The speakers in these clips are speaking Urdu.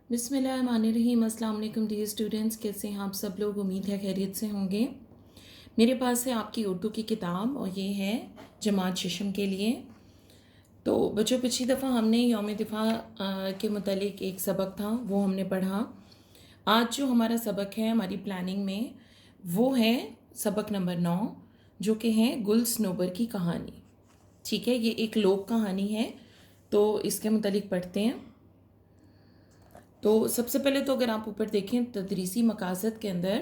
بسم اللہ الرحمن الرحیم۔ السلام علیکم ڈیئر اسٹوڈنٹس، کیسے ہیں آپ سب لوگ؟ امید ہے خیریت سے ہوں گے۔ میرے پاس ہے آپ کی اردو کی کتاب اور یہ ہے جماعت ششم کے لیے۔ تو بچوں، پچھلی دفعہ ہم نے یوم دفاع کے متعلق ایک سبق تھا، وہ ہم نے پڑھا۔ آج جو ہمارا سبق ہے ہماری پلاننگ میں، وہ ہے سبق نمبر 9، جو کہ ہے گل صنوبر کی کہانی۔ ٹھیک ہے، یہ ایک لوک کہانی ہے، تو اس کے متعلق پڑھتے ہیں۔ تو سب سے پہلے تو اگر آپ اوپر دیکھیں تدریسی مقاصد کے اندر،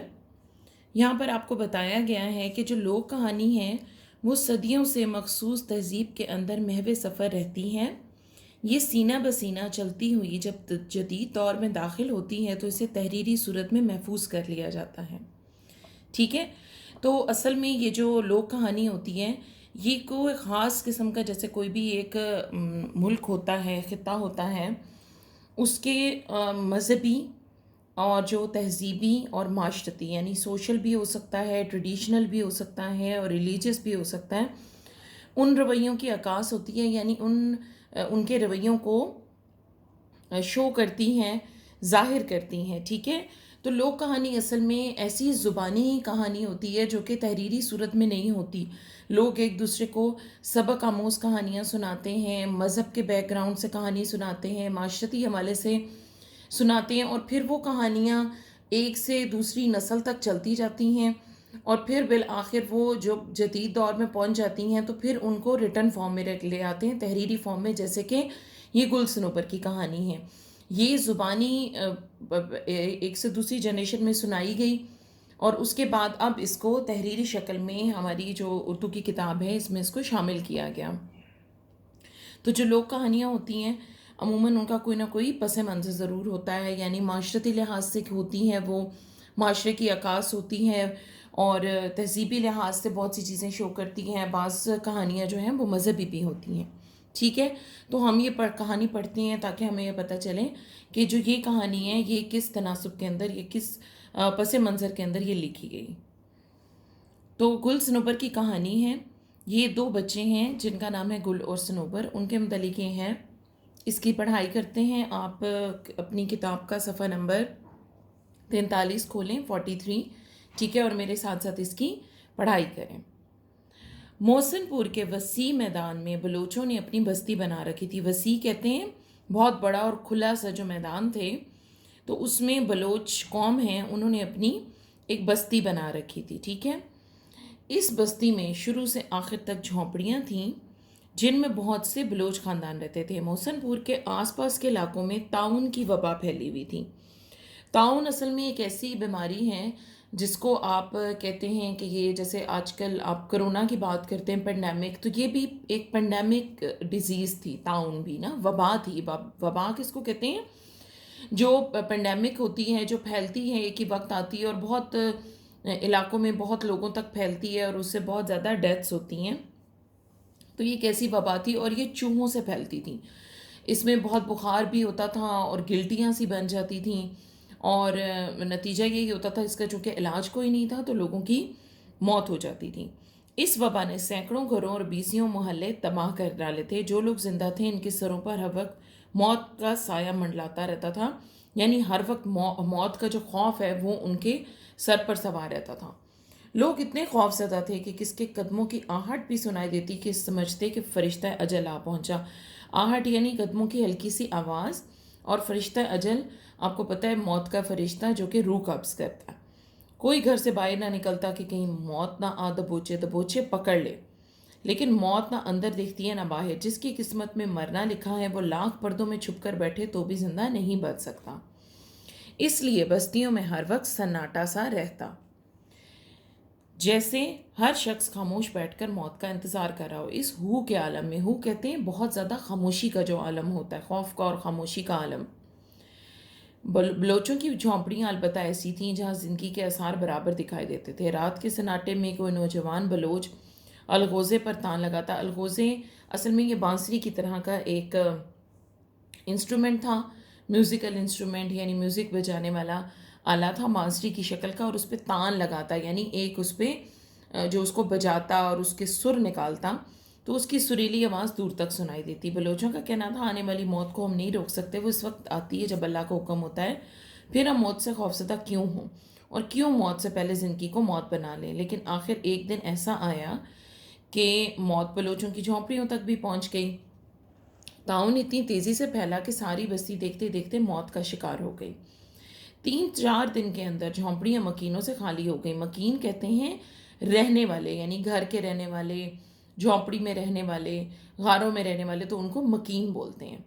یہاں پر آپ کو بتایا گیا ہے کہ جو لوک کہانی ہے وہ صدیوں سے مخصوص تہذیب کے اندر محو سفر رہتی ہے۔ یہ سینہ بسینہ چلتی ہوئی جب جدید دور میں داخل ہوتی ہے تو اسے تحریری صورت میں محفوظ کر لیا جاتا ہے۔ ٹھیک ہے، تو اصل میں یہ جو لوک کہانی ہوتی ہے، یہ کوئی خاص قسم کا، جیسے کوئی بھی ایک ملک ہوتا ہے، خطہ ہوتا ہے، اس کے مذہبی اور جو تہذیبی اور معاشرتی، یعنی سوشل بھی ہو سکتا ہے، ٹریڈیشنل بھی ہو سکتا ہے اور ریلیجس بھی ہو سکتا ہے، ان رویوں کی عکاس ہوتی ہے، یعنی ان کے رویوں کو شو کرتی ہیں، ظاہر کرتی ہیں۔ ٹھیک ہے، تو لوک کہانی اصل میں ایسی زبانی کہانی ہوتی ہے جو کہ تحریری صورت میں نہیں ہوتی۔ لوگ ایک دوسرے کو سبق آموز کہانیاں سناتے ہیں، مذہب کے بیک گراؤنڈ سے کہانی سناتے ہیں، معاشرتی حوالے سے سناتے ہیں، اور پھر وہ کہانیاں ایک سے دوسری نسل تک چلتی جاتی ہیں، اور پھر بالآخر وہ جو جدید دور میں پہنچ جاتی ہیں تو پھر ان کو ریٹن فارم میں لے آتے ہیں، تحریری فارم میں، جیسے کہ یہ گل صنوبر کی کہانی ہے۔ یہ زبانی ایک سے دوسری جنریشن میں سنائی گئی، اور اس کے بعد اب اس کو تحریری شکل میں ہماری جو اردو کی کتاب ہے اس میں اس کو شامل کیا گیا۔ تو جو لوک کہانیاں ہوتی ہیں عموماً ان کا کوئی نہ کوئی پس منظر ضرور ہوتا ہے، یعنی معاشرتی لحاظ سے ہوتی ہیں، وہ معاشرے کی عکاس ہوتی ہیں، اور تہذیبی لحاظ سے بہت سی چیزیں شو کرتی ہیں۔ بعض کہانیاں جو ہیں وہ مذہبی بھی ہوتی ہیں۔ ٹھیک ہے، تو ہم یہ کہانی پڑھتے ہیں تاکہ ہمیں یہ پتہ چلے کہ جو یہ کہانی ہے یہ کس تناسب کے اندر، یہ کس پس منظر کے اندر یہ لکھی گئی۔ تو گل صنوبر کی کہانی ہے۔ یہ دو بچے ہیں جن کا نام ہے گل اور صنوبر، ان کے متعلق یہ ہیں۔ اس کی پڑھائی کرتے ہیں آپ اپنی کتاب کا صفحہ نمبر 43 کھولیں، 43۔ ٹھیک ہے، اور میرے ساتھ ساتھ اس کی پڑھائی کریں۔ محسن پور کے وسیع میدان میں بلوچوں نے اپنی بستی بنا رکھی تھی۔ وسیع کہتے ہیں بہت بڑا اور کھلا سا جو میدان تھے، تو اس میں بلوچ قوم ہیں، انہوں نے اپنی ایک بستی بنا رکھی تھی۔ ٹھیک ہے، اس بستی میں شروع سے آخر تک جھونپڑیاں تھیں جن میں بہت سے بلوچ خاندان رہتے تھے۔ محسن پور کے آس پاس کے علاقوں میں طاعون کی وبا پھیلی ہوئی تھی۔ طاعون اصل میں ایک ایسی بیماری ہے جس کو آپ کہتے ہیں کہ یہ جیسے آج کل آپ کرونا کی بات کرتے ہیں، پینڈیمک، تو یہ بھی ایک پینڈیمک ڈیزیز تھی، طاعون بھی نا، وبا تھی۔ وبا کس کو کہتے ہیں؟ جو پینڈیمک ہوتی ہے، جو پھیلتی ہے، ایک ہی وقت آتی ہے اور بہت علاقوں میں بہت لوگوں تک پھیلتی ہے اور اس سے بہت زیادہ ڈیتھس ہوتی ہیں۔ تو یہ ایک ایسی وبا تھی اور یہ چوہوں سے پھیلتی تھی۔ اس میں بہت بخار بھی ہوتا تھا اور گلٹیاں سی بن جاتی تھیں، اور نتیجہ یہی ہوتا تھا، اس کا چونکہ علاج کوئی نہیں تھا تو لوگوں کی موت ہو جاتی تھی۔ اس وبا نے سینکڑوں گھروں اور بیسیوں محلے تباہ کر ڈالے تھے۔ جو لوگ زندہ تھے ان کے سروں پر ہر وقت موت کا سایہ منڈلاتا رہتا تھا، یعنی ہر وقت موت کا جو خوف ہے وہ ان کے سر پر سوار رہتا تھا۔ لوگ اتنے خوف زدہ تھے کہ کس کے قدموں کی آہٹ بھی سنائی دیتی کہ سمجھتے کہ فرشتہ اجل آ پہنچا۔ آہٹ یعنی قدموں کی ہلکی سی آواز، اور فرشتہ اجل آپ کو پتہ ہے موت کا فرشتہ جو کہ روح قبض کرتا ہے۔ کوئی گھر سے باہر نہ نکلتا کہ کہیں موت نہ آ دبوچے پکڑ لے، لیکن موت نہ اندر دیکھتی ہے نہ باہر۔ جس کی قسمت میں مرنا لکھا ہے وہ لاکھ پردوں میں چھپ کر بیٹھے تو بھی زندہ نہیں بچ سکتا۔ اس لیے بستیوں میں ہر وقت سناٹا سا رہتا، جیسے ہر شخص خاموش بیٹھ کر موت کا انتظار کر رہا ہو۔ اس ہو کے عالم میں، ہو کہتے ہیں بہت زیادہ خاموشی کا جو عالم ہوتا ہے، خوف کا اور خاموشی کا عالم۔ بلوچوں کی جھونپڑیاں البتہ ایسی تھیں جہاں زندگی کے آثار برابر دکھائی دیتے تھے۔ رات کے سناٹے میں کوئی نوجوان بلوچ الغوزے پر تان لگاتا۔ الغوزے اصل میں یہ بانسری کی طرح کا ایک انسٹرومنٹ تھا، میوزیکل انسٹرومنٹ، یعنی میوزک بجانے والا آلہ تھا بانسری کی شکل کا، اور اس پہ تان لگاتا، یعنی ایک اس پہ جو اس کو بجاتا اور اس کے سر نکالتا، تو اس کی سریلی آواز دور تک سنائی دیتی. بلوچوں کا کہنا تھا آنے والی موت کو ہم نہیں روک سکتے، وہ اس وقت آتی ہے جب اللہ کا حکم ہوتا ہے، پھر ہم موت سے خوفزدہ کیوں ہوں اور کیوں موت سے پہلے زندگی کو موت بنا لیں. لیکن آخر ایک دن ایسا آیا کہ موت بلوچوں کی جھونپڑیوں تک بھی پہنچ گئی. تعاون اتنی تیزی سے پھیلا کہ ساری بستی دیکھتے دیکھتے موت کا شکار ہو گئی. 3-4 دن کے اندر جھونپڑیاں مکینوں سے خالی ہو گئی. مکین کہتے ہیں رہنے والے، یعنی گھر کے رہنے والے، جھونپڑی میں رہنے والے، غاروں میں رہنے والے، تو ان کو مکین بولتے ہیں.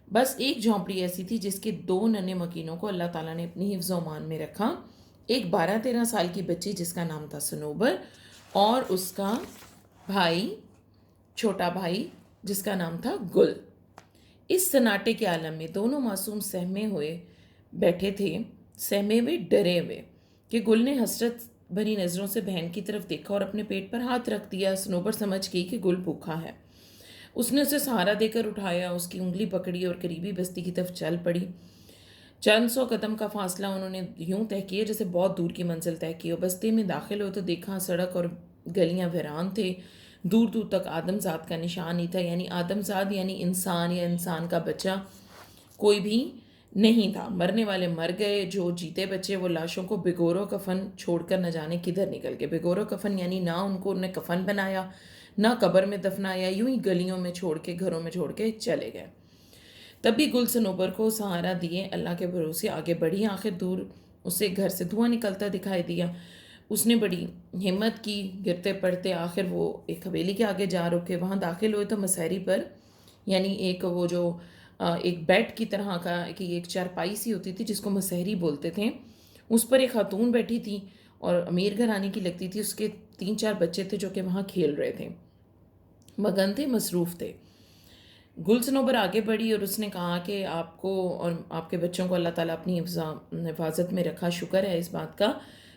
بس ایک جھونپڑی ایسی تھی جس کے 2 ننھے مکینوں کو اللہ تعالیٰ نے اپنی حفظ و امان میں رکھا. ایک 12-13 سال کی بچی جس کا نام تھا صنوبر، اور اس کا بھائی، چھوٹا بھائی جس کا نام تھا گل. اس سناٹے کے عالم میں دونوں معصوم سہمے ہوئے بیٹھے تھے، سہمے ہوئے، ڈرے ہوئے، کہ گل نے حسرت بھری نظروں سے بہن کی طرف دیکھا اور اپنے پیٹ پر ہاتھ رکھ دیا. صنوبر سمجھ گئی کہ گل بھوکا ہے. اس نے اسے سہارا دے کر اٹھایا، اس کی انگلی پکڑی اور قریبی بستی کی طرف چل پڑی. چند 100 قدم کا فاصلہ انہوں نے یوں طے کیا جیسے بہت دور کی منزل طے کی. اور بستی میں داخل ہوئے تو دیکھا سڑک اور گلیاں ویران تھے، دور دور تک آدم ذات کا نشان ہی تھا. یعنی آدم ذات یعنی انسان یا انسان کا بچہ کوئی بھی نہیں تھا. مرنے والے مر گئے، جو جیتے بچے وہ لاشوں کو بگورو کفن چھوڑ کر نہ جانے کدھر نکل گئے. بگورو کفن یعنی نہ ان کو انہیں کفن بنایا، نہ قبر میں دفنایا، یوں ہی گلیوں میں چھوڑ کے، گھروں میں چھوڑ کے چلے گئے. تب بھی گل صنوبر کو سہارا دیے اللہ کے بھروسے آگے بڑھی. آخر دور اسے گھر سے دھواں نکلتا دکھائی دیا. اس نے بڑی ہمت کی، گرتے پڑتے آخر وہ ایک حویلی کے آگے جا رکے. وہاں داخل ہوئے تو مسہری پر، یعنی ایک وہ جو ایک بیڈ کی طرح کا کہ ایک چارپائی سی ہوتی تھی جس کو مسہری بولتے تھے، اس پر ایک خاتون بیٹھی تھی اور امیر گھرانے کی لگتی تھی. اس کے 3-4 بچے تھے جو کہ وہاں کھیل رہے تھے، مگن تھے، مصروف تھے. گل صنوبر آگے بڑھی اور اس نے کہا کہ آپ کو اور آپ کے بچوں کو اللہ تعالیٰ اپنی حفاظت میں رکھا، شکر ہے اس بات کا.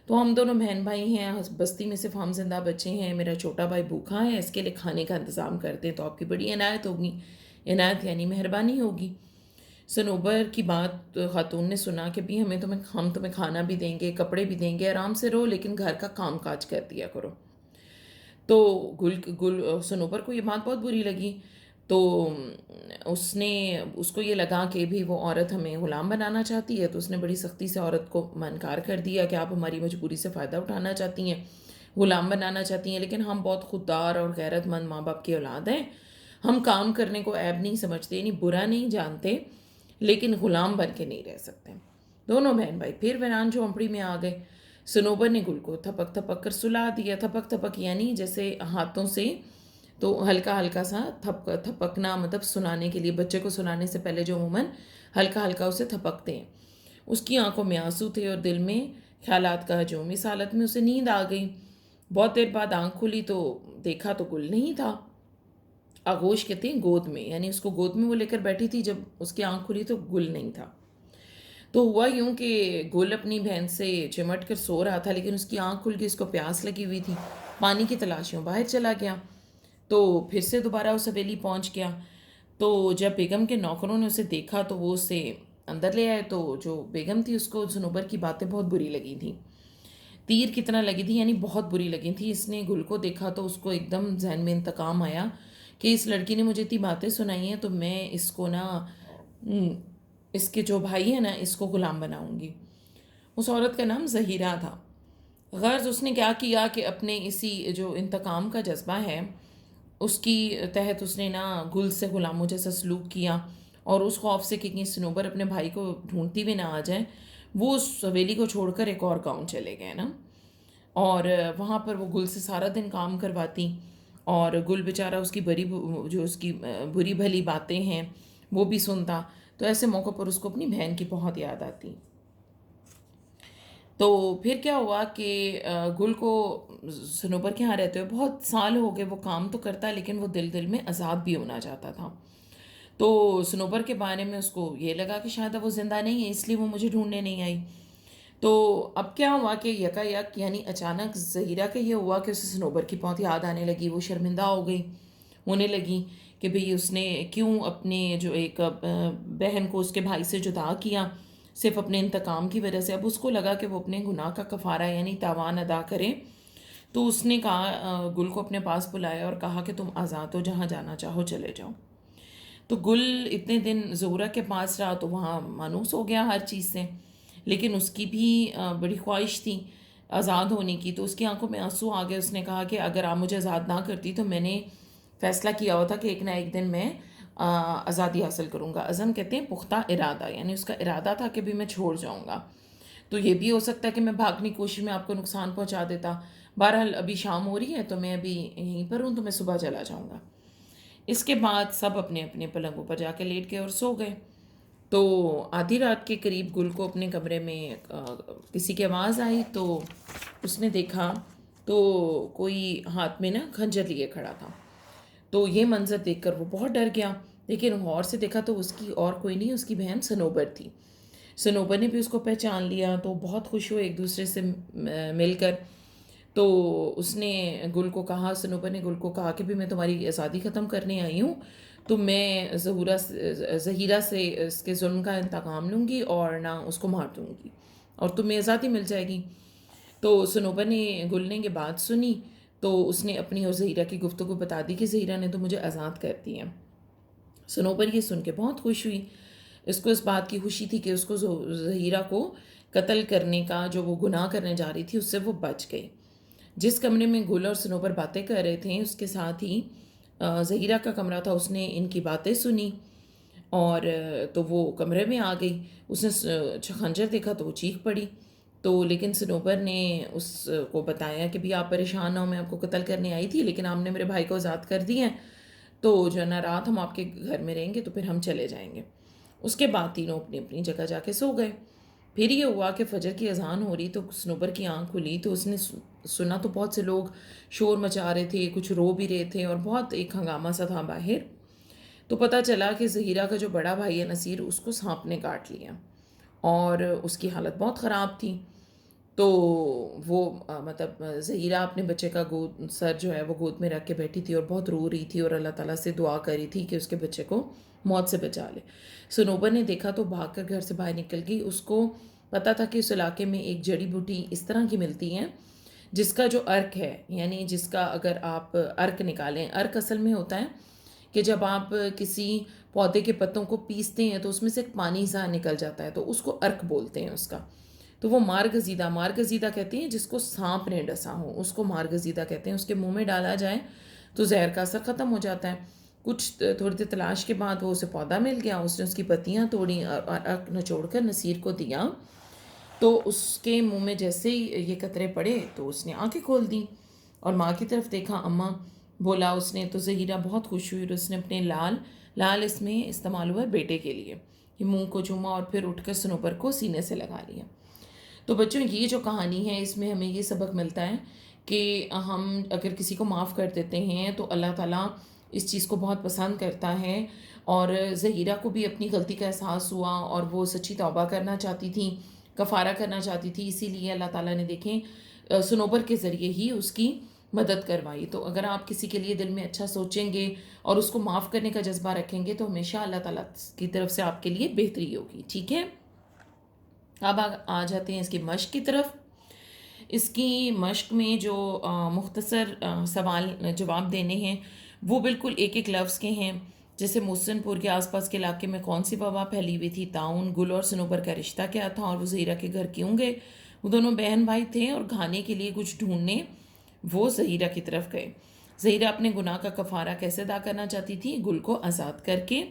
تو ہم دونوں بہن بھائی ہیں، بستی میں صرف ہم زندہ بچے ہیں، میرا چھوٹا بھائی بھوکا ہے، اس کے لیے کھانے کا انتظام کرتے ہیں تو آپ کی بڑی عنایت ہوگی. عنایت یعنی مہربانی ہوگی. صنوبر کی بات خاتون نے سنا کہ بھی ہم تمہیں کھانا بھی دیں گے، کپڑے بھی دیں گے، آرام سے رہو لیکن گھر کا کام کاج کر دیا کرو. تو صنوبر کو یہ بات بہت بری لگی. تو اس کو یہ لگا کہ بھی وہ عورت ہمیں غلام بنانا چاہتی ہے. تو اس نے بڑی سختی سے عورت کو منکار کر دیا کہ آپ ہماری مجبوری سے فائدہ اٹھانا چاہتی ہیں، غلام بنانا چاہتی ہیں، لیکن ہم بہت خوددار اور غیرت مند ماں باپ کی اولاد ہیں، ہم کام کرنے کو عیب نہیں سمجھتے، یعنی برا نہیں جانتے، لیکن غلام بن کے نہیں رہ سکتے. دونوں بہن بھائی پھر ویران جھونپڑی میں آ گئے. صنوبر نے گل کو تھپک تھپک کر سلا دیا. تھپک تھپک یعنی جیسے ہاتھوں سے، تو ہلکا ہلکا سا تھپکنا، مطلب سنانے کے لیے، بچے کو سنانے سے پہلے جو عموماً ہلکا ہلکا اسے تھپکتے ہیں. اس کی آنکھوں میں آنسو تھے اور دل میں خیالات کا ہجوم. اس حالت میں اسے نیند آ گئی. بہت دیر بعد آنکھ کھلی تو دیکھا تو گل نہیں تھا. آغوش کہتے ہیں گود میں، یعنی اس کو گود میں وہ لے کر بیٹھی تھی. جب اس کی آنکھ کھلی تو گل نہیں تھا. تو ہوا یوں کہ گل اپنی بہن سے چمٹ کر سو رہا تھا، لیکن اس کی آنکھ کھل کے اس کو پیاس لگی ہوئی تھی. پانی کی تلاشیوں باہر چلا گیا. تو پھر سے دوبارہ اس حویلی پہنچ گیا. تو جب بیگم کے نوکروں نے اسے دیکھا تو وہ اسے اندر لے آئے. تو جو بیگم تھی اس کو صنوبر کی باتیں بہت بری لگی تھیں، تیر کتنا لگی تھی، یعنی بہت بری لگی تھی. اس نے گل کو دیکھا تو اس کو ایک دم ذہن میں انتقام آیا کہ اس لڑکی نے مجھے اتنی باتیں سنائی ہیں تو میں اس کو اس کے جو بھائی ہیں اس کو غلام بناؤں گی. اس عورت کا نام زہیرہ تھا. غرض اس نے کیا کیا کہ اپنے اسی جو انتقام کا جذبہ ہے اس کی تحت اس نے گل سے غلاموں جیسا سلوک کیا. اور اس خوف سے کہ کہیں صنوبر اپنے بھائی کو ڈھونڈتی بھی نہ آ جائے، وہ اس حویلی کو چھوڑ کر ایک اور گاؤں چلے گئے اور وہاں پر وہ گل سے سارا دن کام کرواتی اور گل بیچارہ اس کی بری بھلی باتیں ہیں وہ بھی سنتا. تو ایسے موقع پر اس کو اپنی بہن کی بہت یاد آتی. تو پھر کیا ہوا کہ گل کو صنوبر کے ہاں رہتے ہوئے بہت سال ہو گئے. وہ کام تو کرتا لیکن وہ دل میں عذاب بھی ہونا چاہتا تھا. تو صنوبر کے بارے میں اس کو یہ لگا کہ شاید اب وہ زندہ نہیں ہے، اس لیے وہ مجھے ڈھونڈنے نہیں آئی. تو اب کیا ہوا کہ یکا یعنی اچانک زہیرہ کا یہ ہوا کہ اسے صنوبر کی بہت یاد آنے لگی. وہ شرمندہ ہو گئی، ہونے لگی کہ بھئی اس نے کیوں اپنے جو ایک بہن کو اس کے بھائی سے جدا کیا صرف اپنے انتقام کی وجہ سے. اب اس کو لگا کہ وہ اپنے گناہ کا کفارہ یعنی تاوان ادا کرے. تو اس نے کہا گل کو اپنے پاس بلایا اور کہا کہ تم آزاد ہو، جہاں جانا چاہو چلے جاؤ۔ تو گل اتنے دن زہرہ کے پاس رہا تو وہاں مانوس ہو گیا ہر چیز سے، لیکن اس کی بھی بڑی خواہش تھی آزاد ہونے کی، تو اس کی آنکھوں میں آنسو آ گئے۔ اس نے کہا کہ اگر آپ مجھے آزاد نہ کرتی تو میں نے فیصلہ کیا ہوا تھا کہ ایک نہ ایک دن میں آزادی حاصل کروں گا۔ عزم کہتے ہیں پختہ ارادہ، یعنی اس کا ارادہ تھا کہ بھی میں چھوڑ جاؤں گا۔ تو یہ بھی ہو سکتا ہے کہ میں بھاگنے کی کوشش میں آپ کو نقصان پہنچا دیتا۔ بہرحال ابھی شام ہو رہی ہے تو میں ابھی یہیں پر ہوں، تو میں صبح چلا جاؤں گا۔ اس کے بعد سب اپنے اپنے پلنگوں پر جا کے لیٹ گئے اور سو گئے۔ تو آدھی رات کے قریب گل کو اپنے کمرے میں کسی کی آواز آئی، تو اس نے دیکھا تو کوئی ہاتھ میں نا خنجر لیے کھڑا تھا۔ تو یہ منظر دیکھ کر وہ بہت ڈر گیا، لیکن غور سے دیکھا تو اس کی اور کوئی نہیں، اس کی بہن صنوبر تھی۔ صنوبر نے بھی اس کو پہچان لیا، تو بہت خوش ہوئے ایک دوسرے سے مل کر۔ تو اس نے گل کو کہا، صنوبر نے گل کو کہا کہ بھی میں تمہاری آزادی ختم کرنے آئی ہوں، تو میں زہیرہ سے اس کے ظلم کا انتقام لوں گی اور نہ اس کو مار دوں گی، اور تمہیں آزادی مل جائے گی۔ تو صنوبر نے گل نے یہ بات سنی تو اس نے اپنی اور زہیرہ کی گفتگو بتا دی کہ زہیرہ نے تو مجھے آزاد کر دیا۔ صنوبر یہ سن کے بہت خوش ہوئی، اس کو اس بات کی خوشی تھی کہ اس کو زہیرہ کو قتل کرنے کا جو وہ گناہ کرنے جا رہی تھی اس سے وہ بچ گئی۔ جس کمرے میں گل اور صنوبر باتیں کر رہے تھے اس کے ساتھ ہی زہیرہ کا کمرہ تھا، اس نے ان کی باتیں سنی اور تو وہ کمرے میں آ گئی۔ اس نے خنجر دیکھا تو وہ چیخ پڑی، تو لیکن صنوبر نے اس کو بتایا کہ بھی آپ پریشان نہ ہو، میں آپ کو قتل کرنے آئی تھی لیکن آپ نے میرے بھائی کو آزاد کر دی ہے، تو جو ہے نا رات ہم آپ کے گھر میں رہیں گے تو پھر ہم چلے جائیں گے۔ اس کے بعد تینوں اپنی اپنی جگہ جا کے سو گئے۔ پھر یہ ہوا کہ فجر کی اذان ہو رہی تو صنوبر کی آنکھ کھلی تو اس نے سنا تو بہت سے لوگ شور مچا رہے تھے، کچھ رو بھی رہے تھے اور بہت ایک ہنگامہ سا تھا باہر۔ تو پتہ چلا کہ زہیرہ کا جو بڑا بھائی ہے نصیر، اس کو سانپ نے کاٹ لیا اور اس کی حالت بہت خراب تھی۔ تو وہ مطلب زہیرہ اپنے بچے کا سر جو ہے وہ گود میں رکھ کے بیٹھی تھی اور بہت رو رہی تھی اور اللہ تعالیٰ سے دعا کر رہی تھی کہ اس کے بچے کو موت سے بچا لے۔ صنوبر نے دیکھا تو بھاگ کر گھر سے باہر نکل گئی۔ اس کو پتہ تھا کہ اس علاقے میں ایک جڑی بوٹی اس طرح کی ملتی ہیں جس کا جو ارک ہے، یعنی جس کا اگر آپ ارک نکالیں، ارک اصل میں ہوتا ہے کہ جب آپ کسی پودے کے پتوں کو پیستے ہیں تو اس میں سے ایک پانی سا نکل جاتا ہے، تو اس کو ارک بولتے ہیں اس کا۔ تو وہ مارگزیدہ کہتے ہیں جس کو سانپ نے ڈسا ہو، اس کو مارگزیدہ کہتے ہیں۔ اس کے منہ میں ڈالا جائے تو زہر کا اثر ختم ہو جاتا ہے۔ کچھ تھوڑی دیر تلاش کے بعد وہ اسے پودا مل گیا، اس نے اس کی پتیاں توڑی اور ارک نچوڑ کر نصیر کو دیا۔ تو اس کے منہ میں جیسے ہی یہ قطرے پڑے تو اس نے آنکھیں کھول دیں اور ماں کی طرف دیکھا، اماں بولا اس نے۔ تو زہیرہ بہت خوش ہوئی اور اس نے اپنے لال اس میں استعمال ہوا بیٹے کے لیے، یہ منہ کو چوما اور پھر اٹھ کر صنوبر کو سینے سے لگا لیا۔ تو بچوں یہ جو کہانی ہے اس میں ہمیں یہ سبق ملتا ہے کہ ہم اگر کسی کو معاف کر دیتے ہیں تو اللہ تعالیٰ اس چیز کو بہت پسند کرتا ہے۔ اور زہیرہ کو بھی اپنی غلطی کا احساس ہوا اور وہ سچی توبہ کرنا چاہتی تھی، کفارہ کرنا چاہتی تھی، اسی لیے اللہ تعالیٰ نے دیکھیں صنوبر کے ذریعے ہی اس کی مدد کروائی۔ تو اگر آپ کسی کے لیے دل میں اچھا سوچیں گے اور اس کو معاف کرنے کا جذبہ رکھیں گے تو ہمیشہ اللہ تعالیٰ کی طرف سے آپ کے لیے بہتری ہوگی، ٹھیک ہے؟ اب آ جاتے ہیں اس کی مشق کی طرف۔ اس کی مشق میں جو مختصر سوال جواب دینے ہیں وہ بالکل ایک ایک لفظ کے ہیں، جیسے محسن پور کے آس پاس کے علاقے میں کون سی وبا پھیلی ہوئی تھی، طاعون، گل اور صنوبر کا رشتہ کیا تھا اور وہ زہیرہ کے گھر کیوں گئے، وہ دونوں بہن بھائی تھے اور کھانے کے لیے کچھ ڈھونڈنے وہ زہیرہ کی طرف گئے۔ زہیرہ اپنے گناہ کا کفارہ کیسے ادا کرنا چاہتی تھی، گل کو آزاد کر کے۔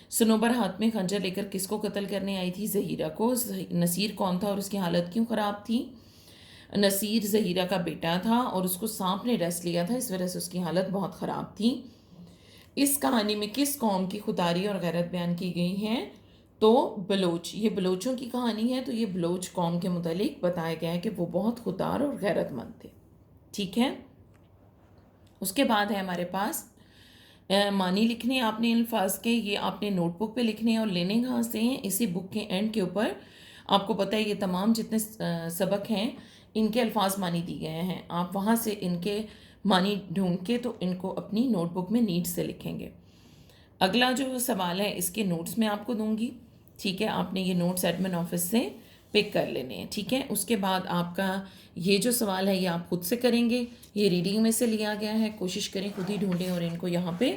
صنوبر ہاتھ میں خنجر لے کر کس کو قتل کرنے آئی تھی، زہیرہ کو۔ نصیر کون تھا اور اس کی حالت کیوں خراب تھی، نصیر زہیرہ کا بیٹا تھا اور اس کو سانپ نے ڈس لیا تھا، اس وجہ سے اس کی حالت بہت خراب تھی۔ اس کہانی میں کس قوم کی خودداری اور غیرت بیان کی گئی ہے، تو بلوچ، یہ بلوچوں کی کہانی ہے۔ تو یہ بلوچ قوم کے متعلق بتایا گیا ہے کہ وہ بہت خوددار اور غیرت مند تھے، ٹھیک ہے؟ اس کے بعد ہے ہمارے پاس معنی لکھنے آپ نے الفاظ کے، یہ آپ نے نوٹ بک پہ لکھنے ہیں اور لینے کہاں سے ہیں، اسی بک کے اینڈ کے اوپر آپ کو پتہ ہے یہ تمام جتنے سبق ہیں ان کے الفاظ معنی دی گئے ہیں، آپ وہاں سے ان کے معنی ڈھونڈ کے تو ان کو اپنی نوٹ بک میں نیٹ سے لکھیں گے۔ اگلا جو سوال ہے اس کے نوٹس میں آپ کو دوں گی، ٹھیک ہے؟ آپ نے یہ نوٹس ایڈمن آفس سے پک کر لینے ہیں. ٹھیک ہے, اس کے بعد آپ کا یہ جو سوال ہے یہ آپ خود سے کریں گے. یہ ریڈنگ میں سے لیا گیا ہے, کوشش کریں خود ہی ڈھونڈیں اور ان کو یہاں پہ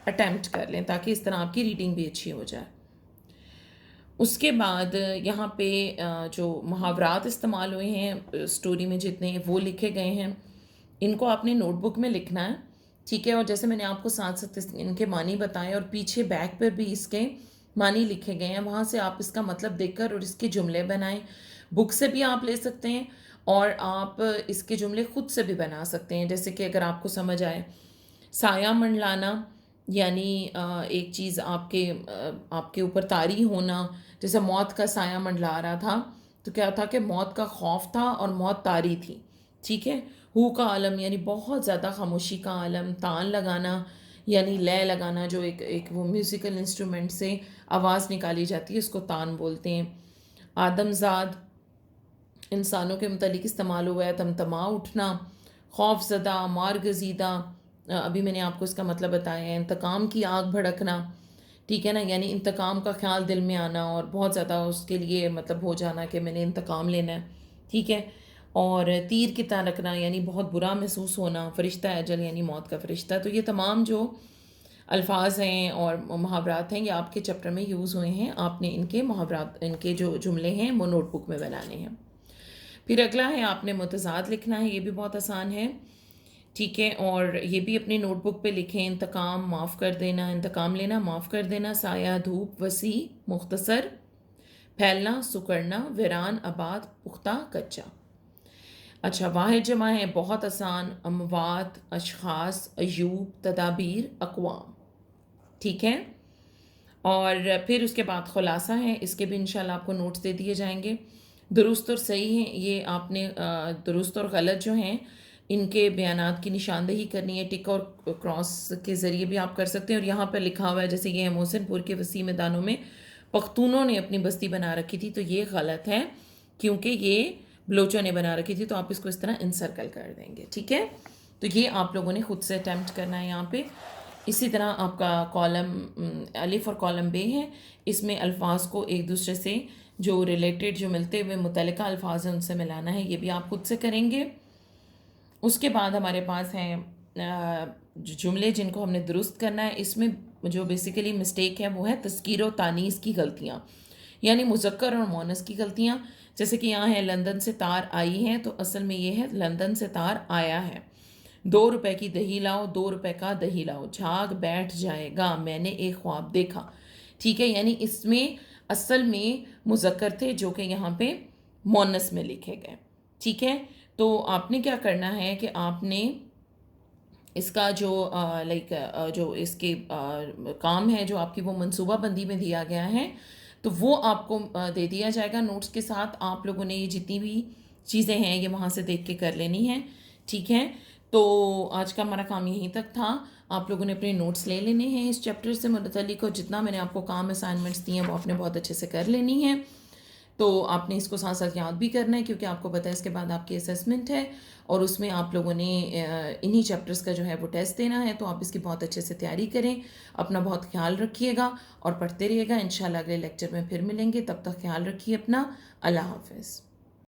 اٹیمپٹ کر لیں تاکہ اس طرح آپ کی ریڈنگ بھی اچھی ہو جائے. اس کے بعد یہاں پہ جو محاورات استعمال ہوئے ہیں اسٹوری میں جتنے وہ لکھے گئے ہیں, ان کو آپ نے نوٹ بک میں لکھنا ہے. ٹھیک ہے, اور جیسے میں نے آپ کو ساتھ ساتھ ان کے معنی بتائے اور پیچھے بیک پر بھی اس کے معنی لکھے گئے ہیں, وہاں سے آپ اس کا مطلب دیکھ کر اور اس کے جملے بنائیں. بک سے بھی آپ لے سکتے ہیں اور آپ اس کے جملے خود سے بھی بنا سکتے ہیں. جیسے کہ اگر آپ کو سمجھ آئے سایہ منڈلانا یعنی ایک چیز آپ کے اوپر طاری ہونا, جیسے موت کا سایہ منڈلا رہا تھا تو کیا تھا کہ موت کا خوف تھا اور موت طاری تھی. ٹھیک ہے, ہو کا عالم یعنی بہت زیادہ خاموشی کا عالم. تان لگانا یعنی لے لگانا, جو ایک وہ میوزیکل انسٹرومنٹ سے آواز نکالی جاتی ہے اس کو تان بولتے ہیں. آدم زاد انسانوں کے متعلق استعمال ہوا ہے, تمتما اٹھنا. خوف زدہ, مار گزیدہ, ابھی میں نے آپ کو اس کا مطلب بتایا ہے. انتقام کی آگ بھڑکنا, ٹھیک ہے نا, یعنی انتقام کا خیال دل میں آنا اور بہت زیادہ اس کے لیے مطلب ہو جانا کہ میں نے انتقام لینا ہے. ٹھیک ہے, اور تیر کی طرح رکھنا یعنی بہت برا محسوس ہونا. فرشتہ اجل یعنی موت کا فرشتہ. تو یہ تمام جو الفاظ ہیں اور محاورات ہیں یہ آپ کے چیپٹر میں یوز ہوئے ہیں. آپ نے ان کے محاورات, ان کے جو جملے ہیں وہ نوٹ بک میں بنانے ہیں. پھر اگلا ہے آپ نے متضاد لکھنا ہے, یہ بھی بہت آسان ہے. ٹھیک ہے, اور یہ بھی اپنی نوٹ بک پہ لکھیں. انتقام معاف کر دینا, انتقام لینا معاف کر دینا. سایہ دھوپ وسیع مختصر. پھیلنا سکڑنا, ویران آباد پختہ کچا. اچھا, واحد جمع ہے بہت آسان, اموات اشخاص ایوب تدابیر اقوام. ٹھیک ہے, اور پھر اس کے بعد خلاصہ ہے, اس کے بھی انشاءاللہ آپ کو نوٹس دے دیے جائیں گے. درست اور صحیح ہیں, یہ آپ نے درست اور غلط جو ہیں ان کے بیانات کی نشاندہی کرنی ہے. ٹک اور کراس کے ذریعے بھی آپ کر سکتے ہیں. اور یہاں پر لکھا ہوا ہے جیسے یہ ہے محسن پور کے وسیع میدانوں میں پختونوں نے اپنی بستی بنا رکھی تھی, تو یہ غلط ہے کیونکہ یہ بلوچوں نے بنا رکھی تھی, تو آپ اس کو اس طرح انسرکل کر دیں گے. ٹھیک ہے, تو یہ آپ لوگوں نے خود سے اٹیمپٹ کرنا ہے یہاں پہ. اسی طرح آپ کا کالم الف اور کالم بے ہے, اس میں الفاظ کو ایک دوسرے سے جو ریلیٹڈ جو ملتے ہوئے متعلقہ الفاظ ہیں ان سے ملانا ہے, یہ بھی آپ خود سے کریں گے. اس کے بعد ہمارے پاس ہیں جملے جن کو ہم نے درست کرنا ہے. اس میں جو بیسیکلی مسٹیک ہے وہ ہے تذکیر و تانیث کی غلطیاں, یعنی مذکر اور مونث کی غلطیاں. جیسے کہ یہاں ہے لندن سے تار آئی ہے, تو اصل میں یہ ہے لندن سے تار آیا ہے. 2 روپے کی دہی لاؤ, 2 روپے کا دہی لاؤ. جھاگ بیٹھ جائے گا, میں نے ایک خواب دیکھا. ٹھیک ہے, یعنی اس میں اصل میں مذکر تھے جو کہ یہاں پہ مونث میں لکھے گئے. ٹھیک ہے, تو آپ نے کیا کرنا ہے کہ آپ نے اس کا جو جو اس کے کام ہے جو آپ کی وہ منصوبہ بندی میں دیا گیا ہے, تو وہ آپ کو دے دیا جائے گا نوٹس کے ساتھ. آپ لوگوں نے یہ جتنی بھی چیزیں ہیں یہ وہاں سے دیکھ کے کر لینی ہیں. ٹھیک ہے, تو آج کا ہمارا کام یہیں تک تھا. آپ لوگوں نے اپنے نوٹس لے لینے ہیں اس چیپٹر سے متعلق, اور جتنا میں نے آپ کو کام اسائنمنٹس دی ہیں وہ آپ نے بہت اچھے سے کر لینی ہیں. تو آپ نے اس کو ساتھ ساتھ یاد بھی کرنا ہے کیونکہ آپ کو پتہ ہے اس کے بعد آپ کی اسیسمنٹ ہے, اور اس میں آپ لوگوں نے انہی چیپٹرز کا جو ہے وہ ٹیسٹ دینا ہے. تو آپ اس کی بہت اچھے سے تیاری کریں, اپنا بہت خیال رکھیے گا اور پڑھتے رہیے گا. انشاءاللہ اگلے لیکچر میں پھر ملیں گے, تب تک خیال رکھیے اپنا. اللہ حافظ.